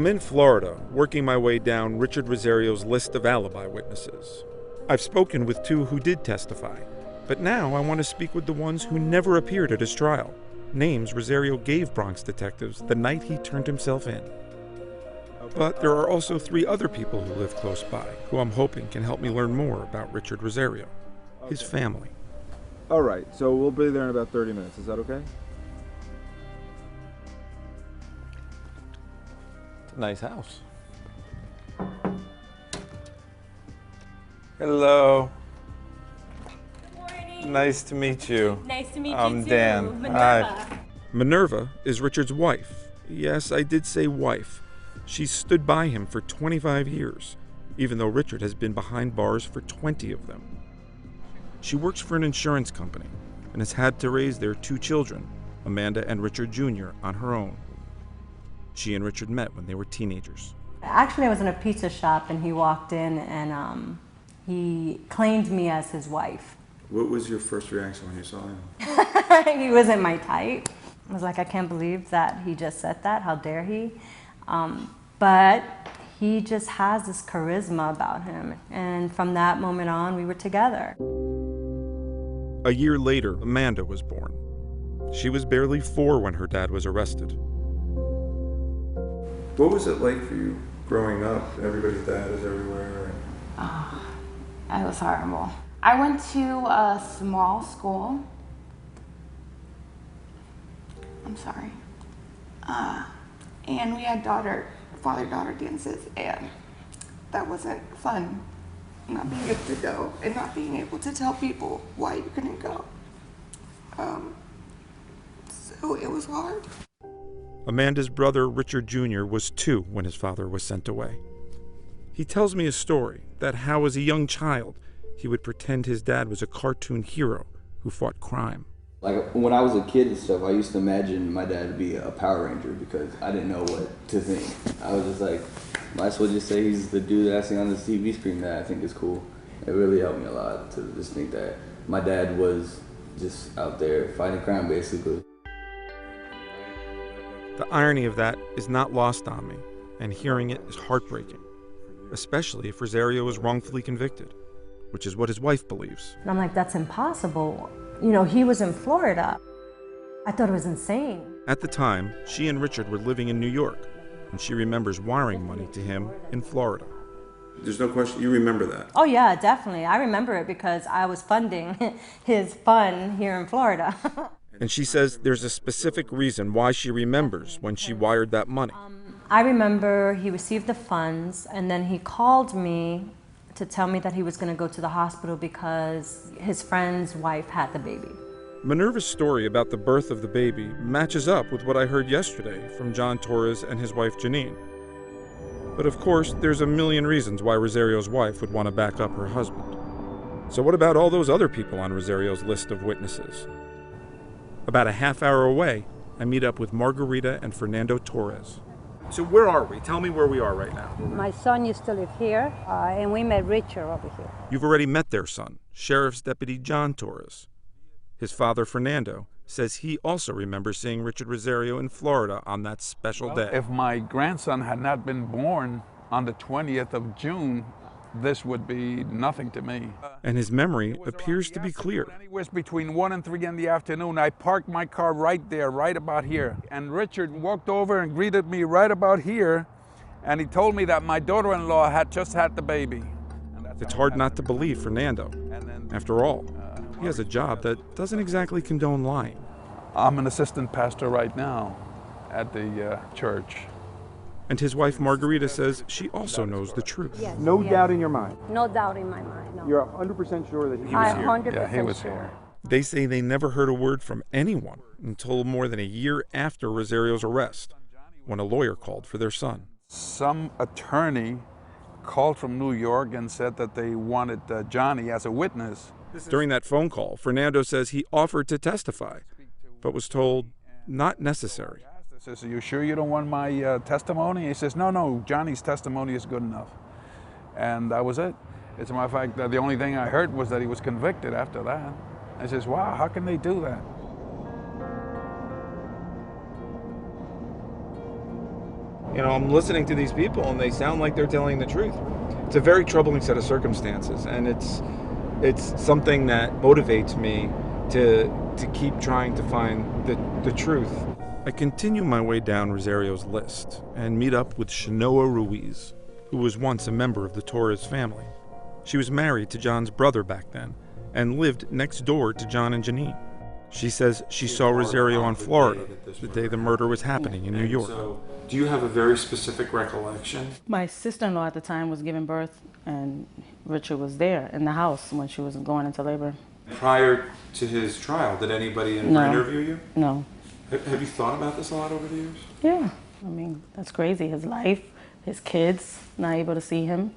I'm in Florida, working my way down Richard Rosario's list of alibi witnesses. I've spoken with 2 who did testify, but now I want to speak with the ones who never appeared at his trial, names Rosario gave Bronx detectives the night he turned himself in. But there are also 3 other people who live close by, who I'm hoping can help me learn more about Richard Rosario, his family. All right, so we'll be there in about 30 minutes. Is that okay? It's a nice house. Hello. Good morning. Nice to meet you. Nice to meet you I'm too. Dan. Minerva. Hi. Minerva is Richard's wife. Yes, I did say wife. She's stood by him for 25 years, even though Richard has been behind bars for 20 of them. She works for an insurance company and has had to raise their 2 children, Amanda and Richard Jr., on her own. She and Richard met when they were teenagers. Actually, I was in a pizza shop and he walked in and he claimed me as his wife. What was your first reaction when you saw him? He wasn't my type. I was like, I can't believe that he just said that. How dare he? But he just has this charisma about him. And from that moment on, we were together. A year later, Amanda was born. She was barely 4 when her dad was arrested. What was it like for you growing up? Everybody's dad is everywhere. Oh, it was horrible. I went to a small school. I'm sorry. And we had father-daughter dances, and that wasn't fun. Not being able to go and not being able to tell people why you couldn't go. So it was hard. Amanda's brother, Richard Jr., was 2 when his father was sent away. He tells me a story that how as a young child, he would pretend his dad was a cartoon hero who fought crime. Like when I was a kid and stuff, I used to imagine my dad to be a Power Ranger because I didn't know what to think. I was just like, might as well just say he's the dude that I see on the TV screen that I think is cool. It really helped me a lot to just think that my dad was just out there fighting crime, basically. The irony of that is not lost on me, and hearing it is heartbreaking, especially if Rosario was wrongfully convicted, which is what his wife believes. And I'm like, that's impossible. You know, he was in Florida. I thought it was insane. At the time, she and Richard were living in New York, and she remembers wiring money to him in Florida. There's no question, you remember that? Oh yeah, definitely. I remember it because I was funding his fun here in Florida. And she says there's a specific reason why she remembers when she wired that money. I remember he received the funds and then he called me to tell me that he was going to go to the hospital because his friend's wife had the baby. Minerva's story about the birth of the baby matches up with what I heard yesterday from John Torres and his wife Janine. But of course, there's a million reasons why Rosario's wife would want to back up her husband. So what about all those other people on Rosario's list of witnesses? About a half hour away, I meet up with Margarita and Fernando Torres. So where are we? Tell me where we are right now. My son used to live here, and we met Richard over here. You've already met their son, Sheriff's Deputy John Torres. His father, Fernando, says he also remembers seeing Richard Rosario in Florida on that special day. If my grandson had not been born on the 20th of June, this would be nothing to me. And his memory appears to be clear. It was between 1 and 3 in the afternoon. I parked my car right there, right about here. And Richard walked over and greeted me right about here. And he told me that my daughter-in-law had just had the baby. It's hard not to believe Fernando. After all, he has a job that doesn't exactly condone lying. I'm an assistant pastor right now at the church. And his wife Margarita says she also knows the truth. Yes, No yes. doubt in your mind. No doubt in my mind, no. You're 100% sure that he was I'm here. 100% Yeah, he was sure. here. They say they never heard a word from anyone until more than a year after Rosario's arrest, when a lawyer called for their son. Some attorney called from New York and said that they wanted Johnny as a witness. During that phone call, Fernando says he offered to testify, but was told not necessary. I says, are you sure you don't want my testimony? He says, no, Johnny's testimony is good enough. And that was it. As a matter of fact, the only thing I heard was that he was convicted after that. I says, wow, how can they do that? You know, I'm listening to these people and they sound like they're telling the truth. It's a very troubling set of circumstances, and it's something that motivates me to keep trying to find the truth. I continue my way down Rosario's list and meet up with Shanoa Ruiz, who was once a member of the Torres family. She was married to John's brother back then and lived next door to John and Janine. She says she saw Rosario in Florida the day the murder was happening in New York. So, do you have a very specific recollection? My sister-in-law at the time was giving birth, and Richard was there in the house when she was going into labor. Prior to his trial, did anybody interview you? No. Have you thought about this a lot over the years? Yeah, I mean, that's crazy. His life, his kids, not able to see him.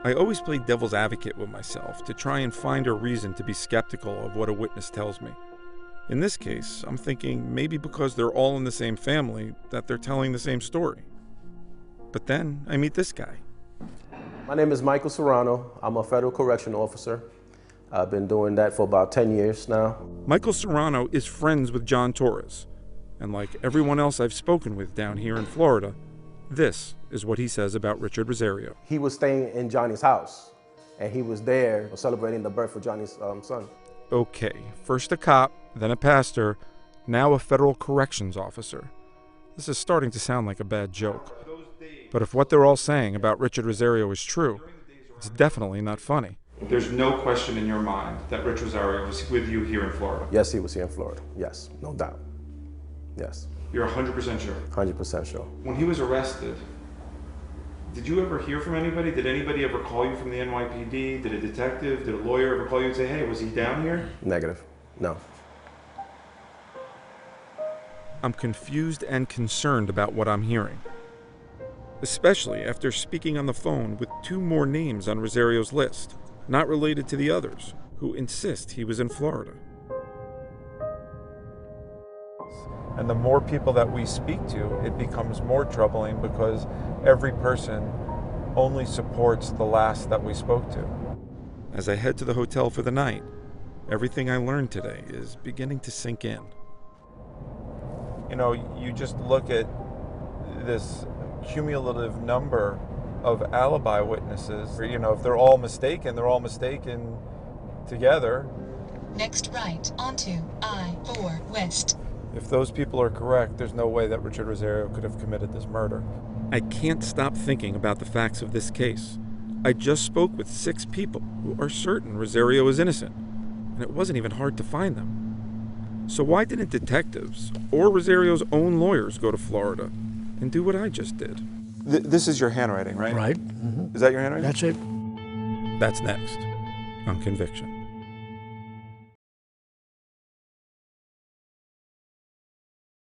I always play devil's advocate with myself to try and find a reason to be skeptical of what a witness tells me. In this case, I'm thinking maybe because they're all in the same family that they're telling the same story. But then I meet this guy. My name is Michael Serrano. I'm a federal correctional officer. I've been doing that for about 10 years now. Michael Serrano is friends with John Torres, and like everyone else I've spoken with down here in Florida, this is what he says about Richard Rosario. He was staying in Johnny's house, and he was there celebrating the birth of Johnny's son. Okay, first a cop, then a pastor, now a federal corrections officer. This is starting to sound like a bad joke. But if what they're all saying about Richard Rosario is true, it's definitely not funny. There's no question in your mind that Rich Rosario was with you here in Florida? Yes, he was here in Florida. Yes, no doubt. Yes. You're 100% sure? 100% sure. When he was arrested, did you ever hear from anybody? Did anybody ever call you from the NYPD? Did a detective, did a lawyer ever call you and say, hey, was he down here? Negative. No. I'm confused and concerned about what I'm hearing, especially after speaking on the phone with two more names on Rosario's list, not related to the others, who insist he was in Florida. And the more people that we speak to, it becomes more troubling because every person only supports the last that we spoke to. As I head to the hotel for the night, everything I learned today is beginning to sink in. You know, you just look at this cumulative number of alibi witnesses. You know, if they're all mistaken together. Next right onto I-4 West. If those people are correct, there's no way that Richard Rosario could have committed this murder. I can't stop thinking about the facts of this case. I just spoke with 6 people who are certain Rosario is innocent, and it wasn't even hard to find them. So why didn't detectives or Rosario's own lawyers go to Florida and do what I just did? This is your handwriting, right? Right. Mm-hmm. Is that your handwriting? That's it. That's next on Conviction.